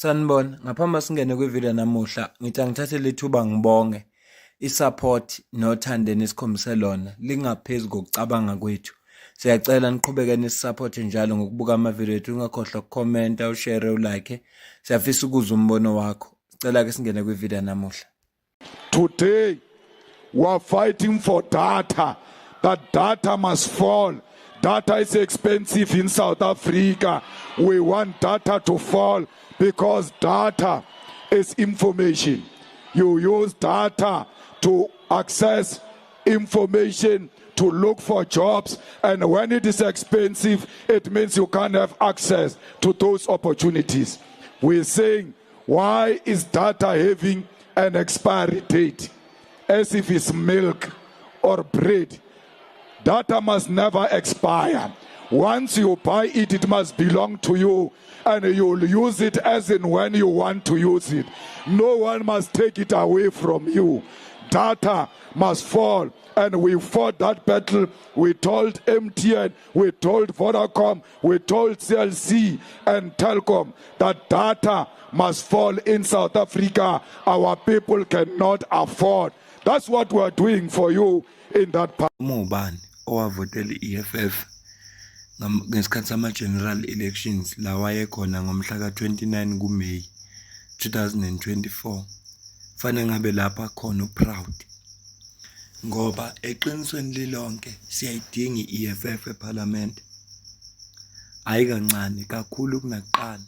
Sanibona, ngaphambi singene kwivideo namuhla, ngithi angithathe lethuba ngibonge i-support nothando enikhombise lona lingaphezu kokucabanga kwethu. Siyacela niqhubeke nisupporte njalo ngokubuka amavideo ethu, ungakhohlwa ukukhomenta, ushare, ulike. Siyafisa ukuzwa umbono wakho. Sicela ke singene kwivideo namuhla. Today, we are fighting for data. That data must fall. Data is expensive in South Africa. We want data to fall because data is information. You use data to access information, to look for jobs, and when it is expensive, it means you can't have access to those opportunities. We're saying, why is data having an expiry date? As if it's milk or bread. Data must never expire. Once you buy it, it must belong to you, and you'll use it as and when you want to use it. No one must take it away from you. Data must fall, and we fought that battle. We told MTN, we told Vodacom, we told CLC and Telkom that data must fall in South Africa. Our people cannot afford. That's what we're doing for you in that part. Ubani owavotela i-EFF ngesikhathi sama-general elections lawa ayekhona ngomhla ka-29 kuMeyi 2024, fanele ngabe lapha khona uproud ngoba eqinisweni lilonke siyayidinga i-EFF eParliament. Hayi kancane kakhulu kunakuqala.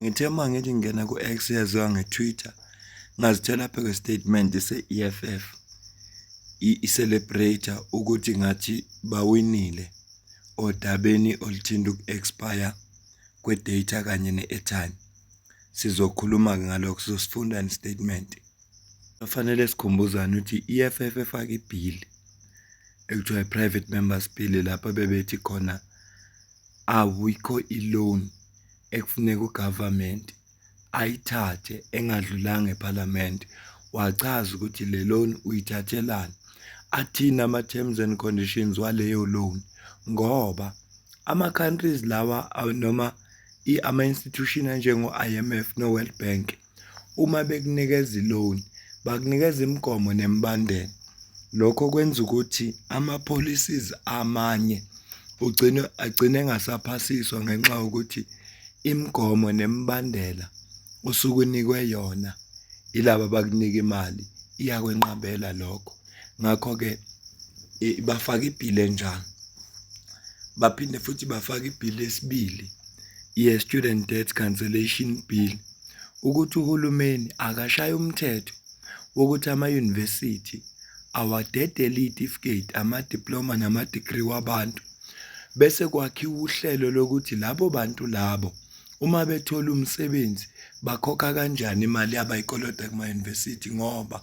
Ngithe uma ngithi ngingena ku-X yaziwa ngeTwitter ngazithola lapha kwe-statement se-EFF i-celebrate ukuthi ngathi bawinile odabeni oluthinta uku-expire kwe-data kanye ne-airtime. Sizokhuluma ngalokho, sizosifunda ne-statement. Kufanele sikhumbuzane ukuthi i-EFF efaka ibill ekuthiwa i-private members bill lapha bebethi khona awikho i-loan ekufuneka ugovernment ayithathe engadlulanga eParliament. Wachaza ukuthi le loan uyithathelani, athina ama-terms and conditions waleyo loan, ngoba ama-countries lawa noma ama-institution anjengo-IMF no-World Bank uma bekunikeza i-loan bakunikeza imigomo nemibandela. Lokho kwenza ukuthi ama-policies amanye agcine engasaphasiswa ngenxa yokuthi imigomo nemibandela usuke unikwe yona ilaba bakunika imali iyakwenqabela lokho. Ngakho-ke bafaka ibill enjalo, baphinde futhi bafaka ibill esibili, i-student debt cancellation bill, ukuthi uhulumeni akashaya umthetho wokuthi ama-university awadedele itifiketi, ama-diploma nama-degree wabantu, bese kwakhiwa uhlelo lokuthi labo bantu labo uma bethola umsebenzi bakhokha kanjani imali abayikoloda kuma-university, ngoba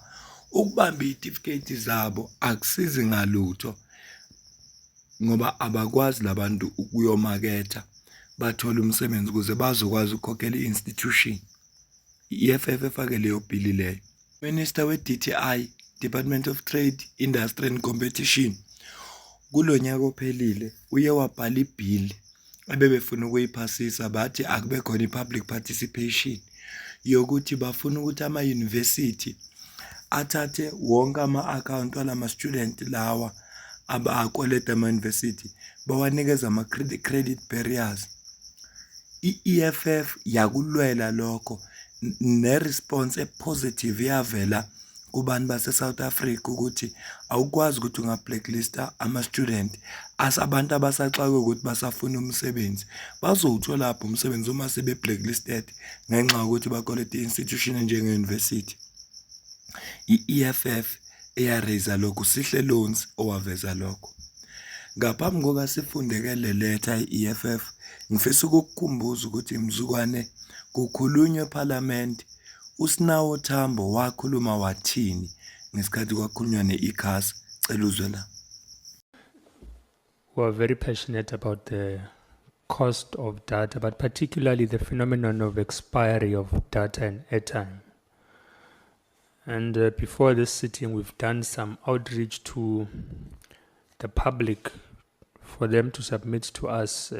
ukubamba itifiketi zabo akusizi ngalutho ngoba abakwazi labantu ukuyomaketha bathole umsebenzi ukuze bazokwazi ukukhokhela i-institution. I-EFF efake leyo bill leyo. Minister we-DTI, Department of Trade, Industry and Competition, kulo nyaka ophelile uye wabhala ibill ebebefuna ukuyiphasisa, bathi akube khona i-public participation yokuthi bafuna ukuthi ama-university athathe wonke ama-account walama-student lawa abakoleta ama-university bawanikeza ama-credit barriers. I-EFF yakulwela lokho, ne-response positive yavela kubantu base-South Africa ukuthi awukwazi ukuthi unga-blacklista ama-student asabantu abasaxakwe ukuthi basafuna umsebenzi. Bazowuthola lapho umsebenzi uma sebe-blacklisted ngenxa yokuthi bakoleta i-institution njenge-university. I-EFF eyaraiza lokhu, Sihle Loans owaveza lokho. Ngaphambi kokuba sifundeke le letter i-EFF, ngifisa ukukukhumbuza ukuthi mzukwane kukhulunywe eParliament uSinawo Thambo wakhuluma wathini ngesikhathi kwakhulunywa ne-ICASA. Cela uzwe la. We are very passionate about the cost of data, but particularly the phenomenon of expiry of data and airtime. And before this sitting, we've done some outreach to the public for them to submit to us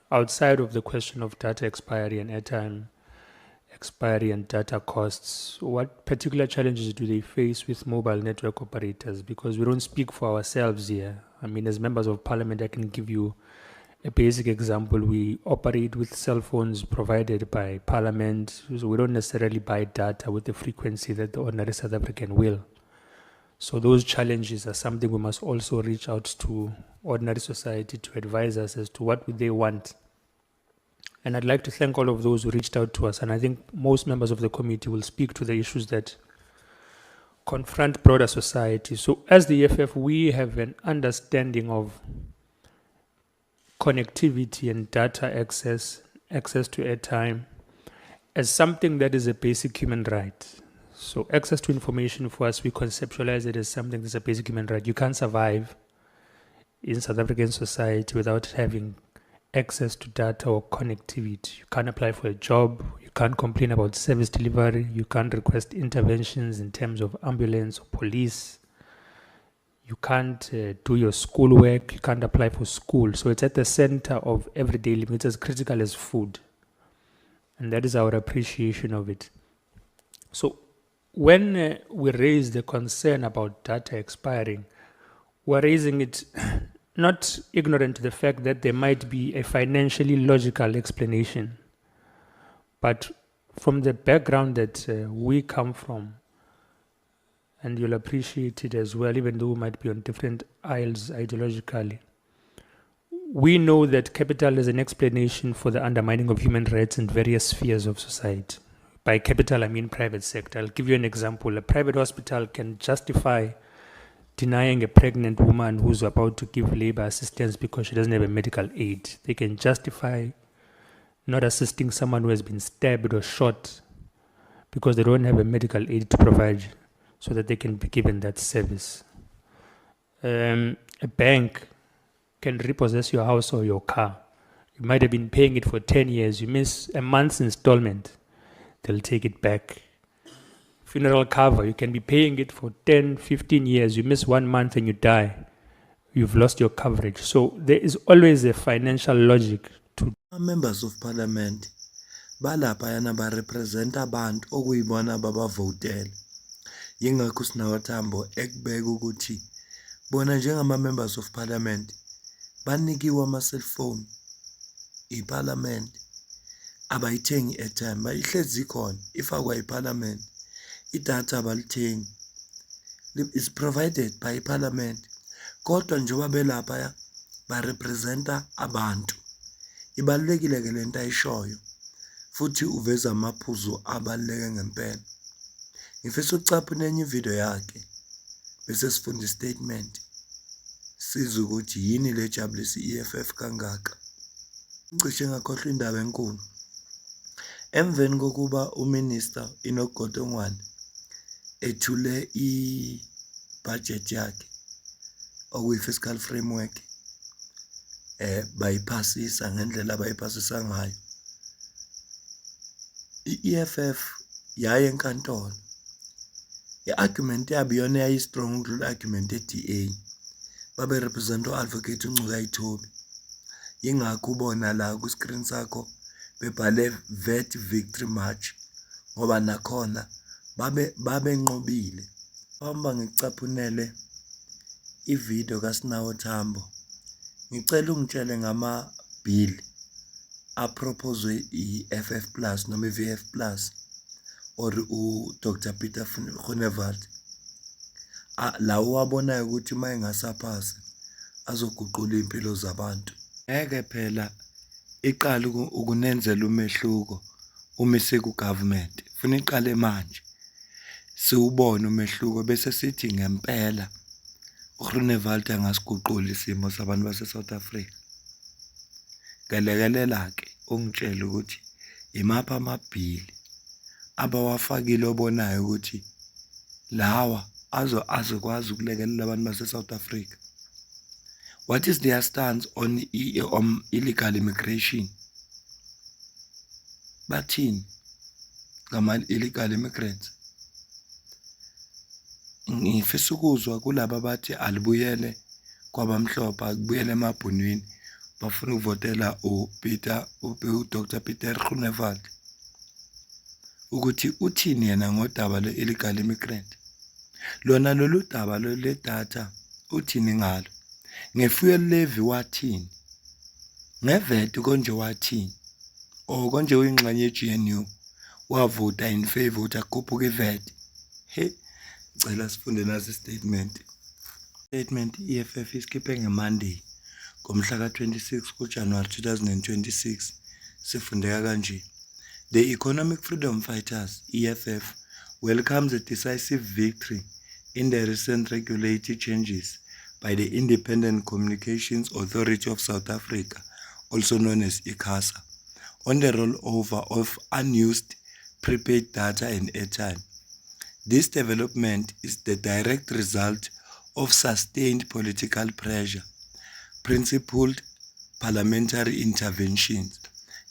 outside of the question of data expiry and airtime, a expiry and data costs, what particular challenges do they face with mobile network operators? Because we don't speak for ourselves here. I mean, as members of parliament, I can give you a basic example. We operate with cell phones provided by parliament, so we don't necessarily buy data with the frequency that the ordinary South African will. So those challenges are something we must also reach out to ordinary society to advise us as to what would they want. And I'd like to thank all of those who reached out to us. And I think most members of the committee will speak to the issues that confront broader society. So as the EFF, we have an understanding of connectivity and data access to airtime as something that is a basic human right. So access to information for us, we conceptualize it as something that's a basic human right. You can't survive in South African society without having access to data or connectivity. You can't apply for a job, you can't complain about service delivery, you can't request interventions in terms of ambulance or police, you can't do your schoolwork, you can't apply for school. So it's at the center of everyday living. It's as critical as food. And that is our appreciation of it. So when we raise the concern about data expiring, we're raising it not ignorant to the fact that there might be a financially logical explanation, but from the background that we come from, and you'll appreciate it as well, even though we might be on different aisles ideologically, we know that capital is an explanation for the undermining of human rights in various spheres of society. By capital, I mean private sector. I'll give you an example. A private hospital can justify denying a pregnant woman who's about to give labor assistance because she doesn't have a medical aid. They can justify not assisting someone who has been stabbed or shot because they don't have a medical aid to provide so that they can be given that service. A bank can repossess your house or your car. You might have been paying it for 10 years. You miss a month's installment, they'll take it back. Funeral cover, you can be paying it for 10, 15 years. You miss 1 month and you die. You've lost your coverage. So there is always a financial logic to Members of parliament balaphayana barepresenta abantu okuyibona babavotele. Yingakho sinawaThambo ekubeka ukuthi bona njengama-members of parliament banikiwe ama-cellphone iparliament, abayithengi i-airtime, bayihlezi khona ifakwa iparliament. Idatha abalithengi, is provided by iparliament. Kodwa njengoba belapha barepresenta abantu, ibalulekile ke lento ayishoyo futhi uveza amaphuzu abaluleke ngempela. Ngifisa ukucapha nenye ivideo yakhe bese sifunda istatement sizwe ukuthi yini le jabulisa i-EFF kangaka. Ngicishe ngakhohlwa indaba enkulu. Emveni kokuba uminister Enoch Godongwana ethule i-budget yakhe okuyi-fiscal framework, bayiphasisa ngendlela abayiphasisa ngayo, i-EFF yaye enkantolo. I-argument yabo iyona yayi-strong ukudlula i-argument ye-DA. Babe represent u-advocate uNcuka Ithobi. Yingakho ubona la ku-screen sakho bebhale vet victory march, ngoba nakhona babenqobile. Hamba ngikucaphunele ivideo kaSinawoThambo. Ngicela ungitshele ngama-bill apropozwe i-FF Plus noma i-VF Plus or u-Dr. Peter Groenewald. Lawo wabonayo ukuthi uma engasaphasi azoguqula impilo zabantu. Ngeke phela iqala ukunenzela umehluko uma sekugovernment. Funa iqale manje siwubone umehluko bese sithi ngempela uGroenewald angasiguqula isimo sabantu base-South Africa. Ngelekelela ke ungitshela ukuthi imapha amabhili abawafakile obonayo ukuthi lawa azokwazi ukulekelela abantu base-South Africa. What is their stance on illegal immigration? Bathini ngama-illegal immigrants? Ngifisa ukuzwa kulaba bathi alibuyele kwabamhlophe, akubuyele emabhunwini, bafuna ukuvotela uDr. Peter Groenewald. ukuthi uthini yena ngodaba lwe-illegal immigrant. Lona lolu daba le data uthini ngalo? Nge-fuel levy wathini? Nge-VAT konje wathini? Konje uyingxenye ye-GNU wavota in favor ukuthi akukhuphuke i-VAT. Cela sifunde nazi statement. Statement EFF isikhiphe ngeMonday ngomhla ka-26 kuJanuwari 2026. Sifundeka kanje. The Economic Freedom Fighters, EFF, welcomes a decisive victory in the recent regulatory changes by the Independent Communications Authority of South Africa, also known as ICASA, on the rollover of unused prepaid data and airtime. This development is the direct result of sustained political pressure, principled parliamentary interventions,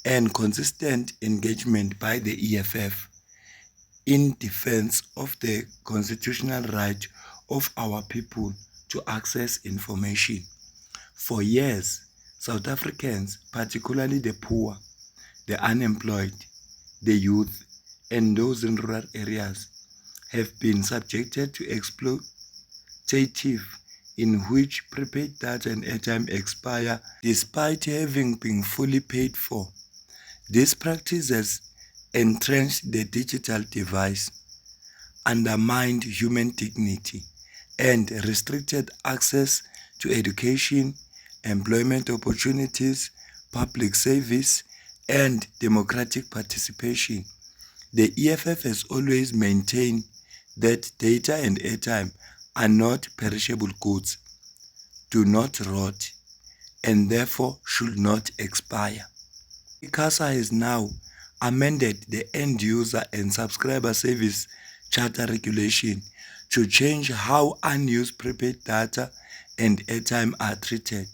and consistent engagement by the EFF in defense of the constitutional right of our people to access information. For years, South Africans, particularly the poor, the unemployed, the youth, and those in rural areas, have been subjected to exploitative in which prepaid data and airtime expire despite having been fully paid for. This practice has entrenched the digital device, undermined human dignity, and restricted access to education, employment opportunities, public service, and democratic participation. The EFF has always maintained that data and airtime are not perishable goods, do not rot, and therefore should not expire. ICASA has now amended the End User and Subscriber Service Charter Regulation to change how unused prepaid data and airtime are treated.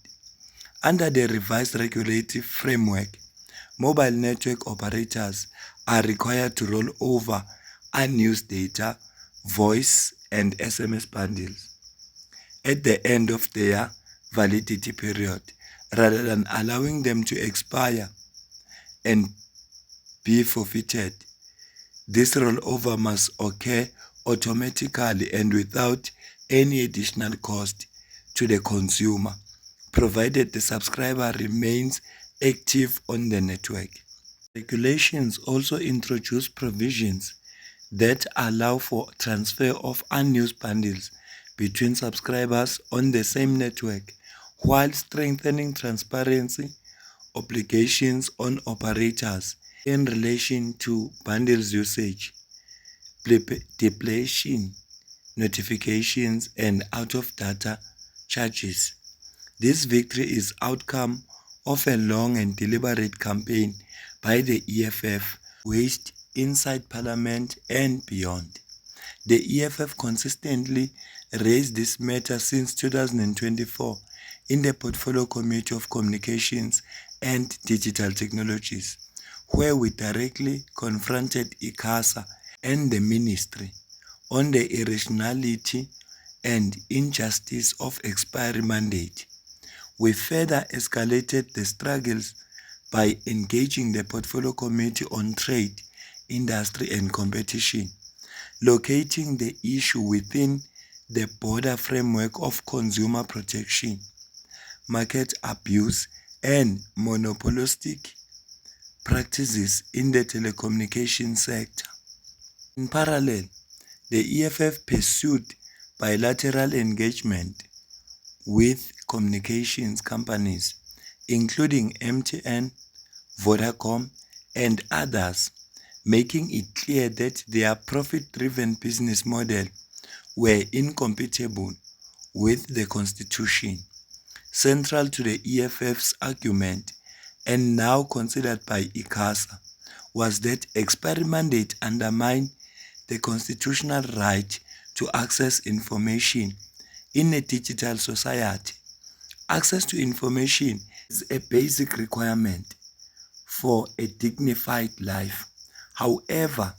Under the revised regulatory framework, mobile network operators are required to roll over unused data, voice, and SMS bundles at the end of their validity period, rather than allowing them to expire and be forfeited. This rollover must occur automatically and without any additional cost to the consumer, provided the subscriber remains active on the network. Regulations also introduce provisions that allow for transfer of unused bundles between subscribers on the same network, while strengthening transparency obligations on operators in relation to bundles usage, depletion, notifications, and out-of-data charges. This victory is outcome of a long and deliberate campaign by the EFF, waged inside Parliament and beyond. The EFF consistently raised this matter since 2024 in the Portfolio Committee of Communications and Digital Technologies, where we directly confronted ICASA and the Ministry on the irrationality and injustice of expiry mandate. We further escalated the struggles by engaging the Portfolio Committee on Trade, Industry and Competition, locating the issue within the broader framework of consumer protection, market abuse, and monopolistic practices in the telecommunications sector. In parallel, the EFF pursued bilateral engagement with communications companies, including MTN, Vodacom, and others, making it clear that their profit-driven business model were incompatible with the Constitution. Central to the EFF's argument, and now considered by ICASA, was that expiry mandate undermined the constitutional right to access information in a digital society. Access to information is a basic requirement for a dignified life. However,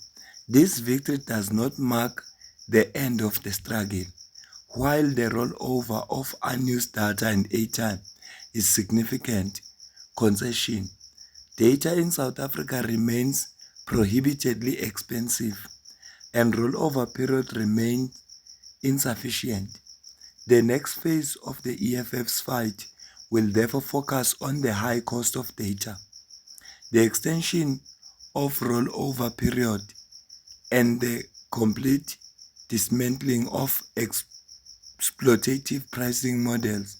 this victory does not mark the end of the struggle. While the rollover of unused data and airtime is significant concession, data in South Africa remains prohibitively expensive and rollover period remained insufficient. The next phase of the EFF's fight will therefore focus on the high cost of data, the extension of rollover period, and the complete dismantling of exploitative pricing models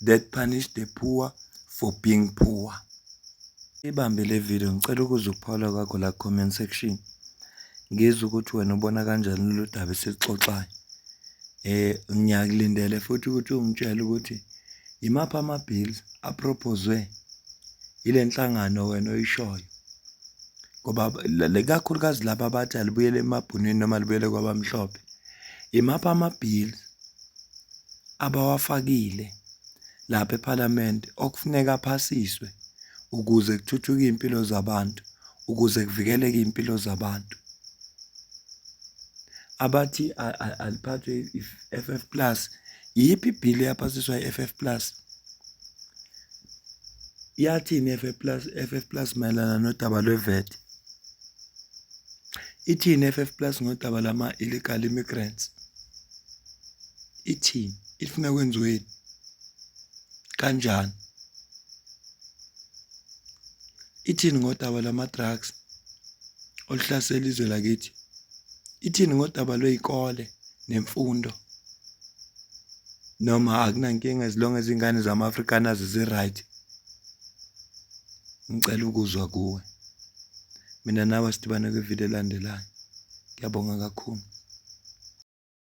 that punish the poor for being poor. Ibambe le video ngicela ukuze ukuphawula kwakho la comment section. Ngizwe ukuthi wena ubona kanjani lo daba esixoxayo. Ngiyakulindele futhi ukuthi ungitshele ukuthi imaphi ama-bills apropozwe ile nhlangano wena oyishoyo. Ngoba lekakhulukazi laba abathi alibuyele emabhunwini noma libuyele kwabamhlophe. Imaphi ama-bills abawafakile lapha eParliament okufuneka aphasiswe ukuze kuthuthuke impilo zabantu, ukuze kuvikeleke impilo zabantu. Abathi aliphathwe i-FF Plus, yiphi ibill yaphasiswa i-FF Plus? Yathini FF Plus mayelana nodaba lwe-VAT? Ithini FF Plus ngodaba lama-illegal immigrants? Ithini? Ifuna kwenziweni? Kanjani? Ithini ngodaba lama-drugs oluhlasela izwe lakithi? Ithini ngodaba lwey'kole nemfundo? Noma akunankinga as long as ingane zama-Afrikaners zi-right? Ngicela ukuzwa kuwe. Mina nawe sidibane kwivideo elandelayo. Ngiyabonga kakhulu.